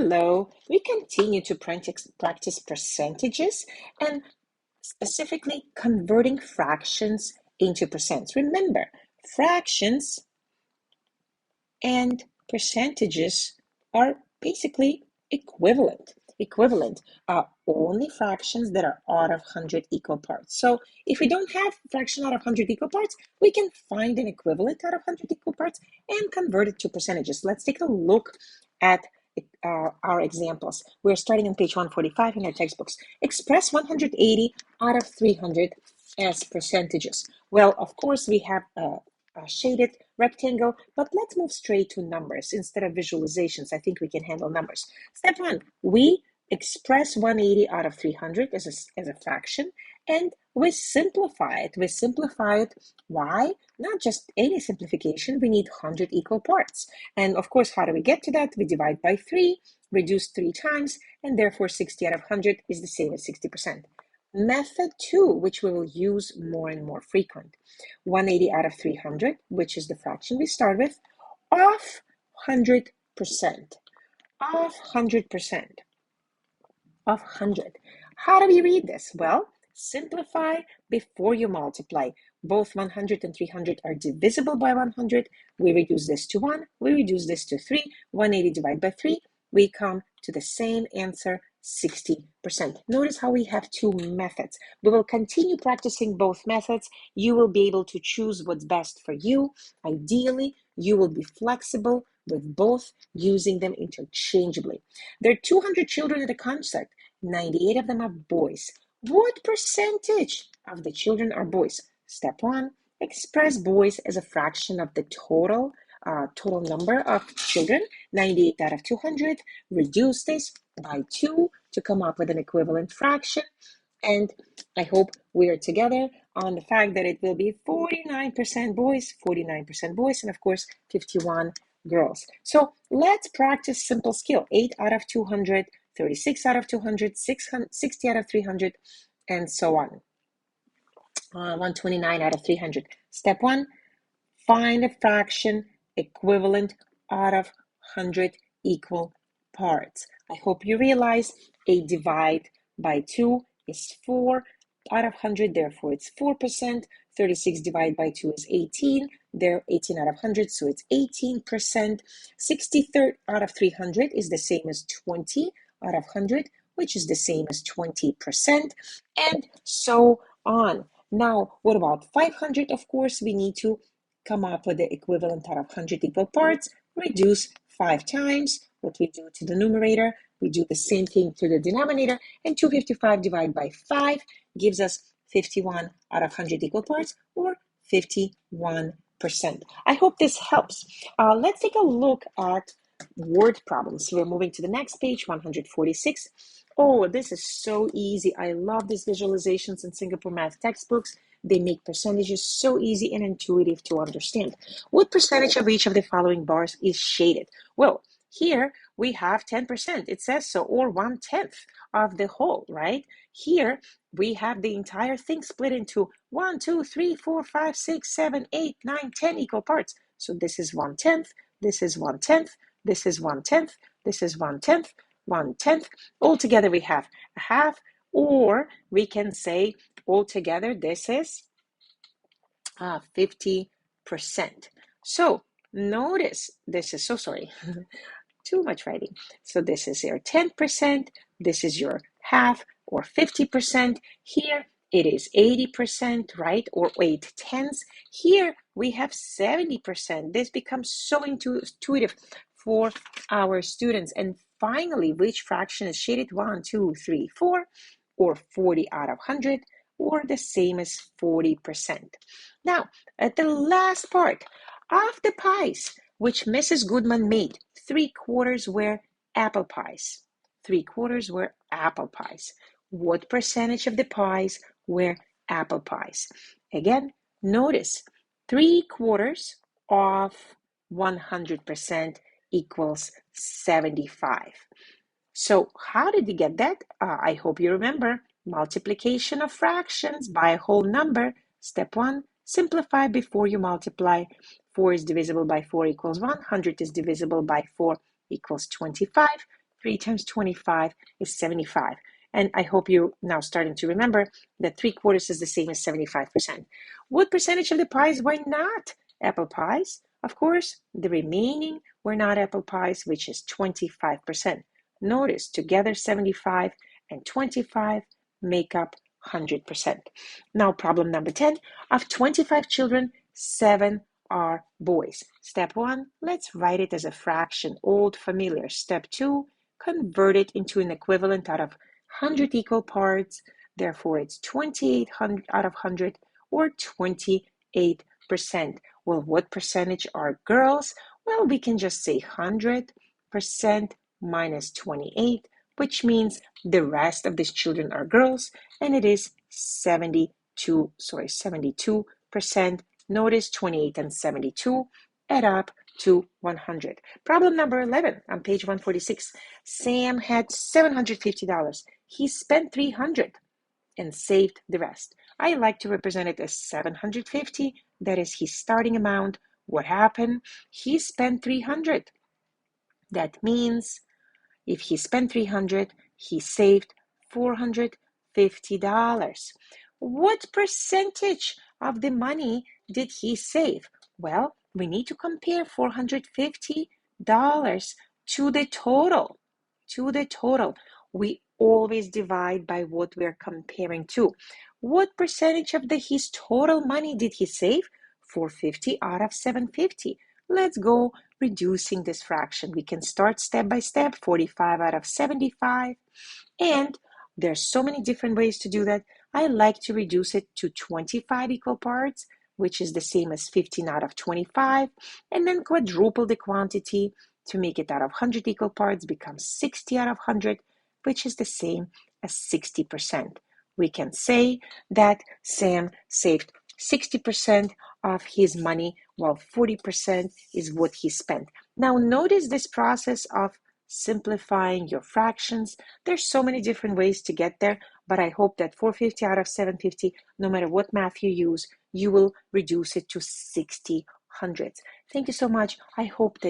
Hello, we continue to practice percentages and specifically converting fractions into percents. Remember, fractions and percentages are basically equivalent. Only fractions that are out of 100 equal parts. So if we don't have fraction out of 100 equal parts, we can find an equivalent out of 100 equal parts and convert it to percentages. Let's take a look at our examples. We're starting on page 145 in our textbooks. Express 180 out of 300 as percentages. Well, of course, we have a shaded rectangle, but let's move straight to numbers instead of visualizations. I think we can handle numbers. Step one, we express 180 out of 300 as a fraction, and we simplify it. Why? Not just any simplification, we need 100 equal parts. And of course, how do we get to that? We divide by 3, reduce 3 times, and therefore 60 out of 100 is the same as 60%. Method 2, which we will use more and more frequent. 180 out of 300, which is the fraction we start with, of 100%. Of 100%. Of 100. How do we read this? Well, simplify before you multiply. Both 100 and 300 are divisible by 100. We reduce this to 1. We reduce this to 3. 180 divided by 3. We come to the same answer, 60%. Notice how we have two methods. We will continue practicing both methods. You will be able to choose what's best for you. Ideally, you will be flexible with both, using them interchangeably. There are 200 children at a concert. 98 of them are boys. What percentage of the children are boys? Step 1, express boys as a fraction of the total number of children. 98 out of 200. Reduce this by 2 to come up with an equivalent fraction. And I hope we are together on the fact that it will be 49% boys, and of course 51 girls. So let's practice simple skill. 8 out of 200, 36 out of 200, 60 out of 300, and so on. 129 out of 300. Step 1, find a fraction equivalent out of 100 equal parts. I hope you realize a divide by 2 is 4 out of 100, therefore it's 4%. 36 divided by 2 is 18. There, 18 out of 100, so it's 18%. 63 out of 300 is the same as 20 out of 100, which is the same as 20%, and so on. Now, what about 500? Of course, we need to come up with the equivalent out of 100 equal parts, reduce 5 times. What we do to the numerator, we do the same thing to the denominator, and 255 divided by 5 gives us 51 out of 100 equal parts, or 51%. I hope this helps. Let's take a look at word problems. We're moving to the next page, 146. Oh, this is so easy. I love these visualizations in Singapore math textbooks. They make percentages so easy and intuitive to understand. What percentage of each of the following bars is shaded? Well, here we have 10%. It says so, or 1/10 of the whole, right? Here we have the entire thing split into 1, 2, 3, 4, 5, 6, 7, 8, 9, 10 equal parts. So this is 1/10, this is 1/10, this is 1/10, this is 1/10, 1/10. Altogether we have a half, or we can say altogether this is 50%. So notice this is, so sorry, too much writing. So this is your 10%, this is your half, or 50%. Here it is 80%, right? Or 8/10. Here we have 70%. This becomes so intuitive for our students. And finally, which fraction is shaded? 1, 2, 3, 4, or 40 out of 100, or the same as 40%. Now, at the last part of the pies, which Mrs. Goodman made, 3/4 were apple pies. 3/4 were apple pies. What percentage of the pies were apple pies? Again, notice 3/4 of 100% equals 75. So how did you get that? I hope you remember. Multiplication of fractions by a whole number. Step 1, simplify before you multiply. 4 is divisible by 4 equals 1. 100 is divisible by 4 equals 25. 3 times 25 is 75. And I hope you're now starting to remember that 3/4 is the same as 75%. What percentage of the pies were not apple pies? Of course, the remaining were not apple pies, which is 25%. Notice together 75 and 25 make up 100%. Now, problem number 10. Of 25 children, 7 are boys. Step 1, let's write it as a fraction, old familiar. Step 2, convert it into an equivalent out of 100 equal parts. Therefore, it's 28 out of 100 or 28%. Well, what percentage are girls? Well, we can just say 100% minus 28, which means the rest of these children are girls, and it is 72%. Notice 28 and 72 add up to 100. Problem number 11 on page 146. Sam had $750. He spent $300 and saved the rest. I like to represent it as 750. That is his starting amount. What happened? He spent $300. That means if he spent $300, he saved $450. What percentage of the money did he save? Well, we need to compare $450 to the total. We always divide by what we're comparing to. What percentage of his total money did he save? $450 out of $750. Let's go reducing this fraction. We can start step by step, 45 out of 75. And there's so many different ways to do that. I like to reduce it to 25 equal parts, which is the same as 15 out of 25, and then quadruple the quantity to make it out of 100 equal parts, becomes 60 out of 100, which is the same as 60%. We can say that Sam saved 60% of his money, while 40% is what he spent. Now, notice this process of simplifying your fractions. There's so many different ways to get there, but I hope that 450 out of 750, no matter what math you use, you will reduce it to 60 hundredths. Thank you so much. I hope that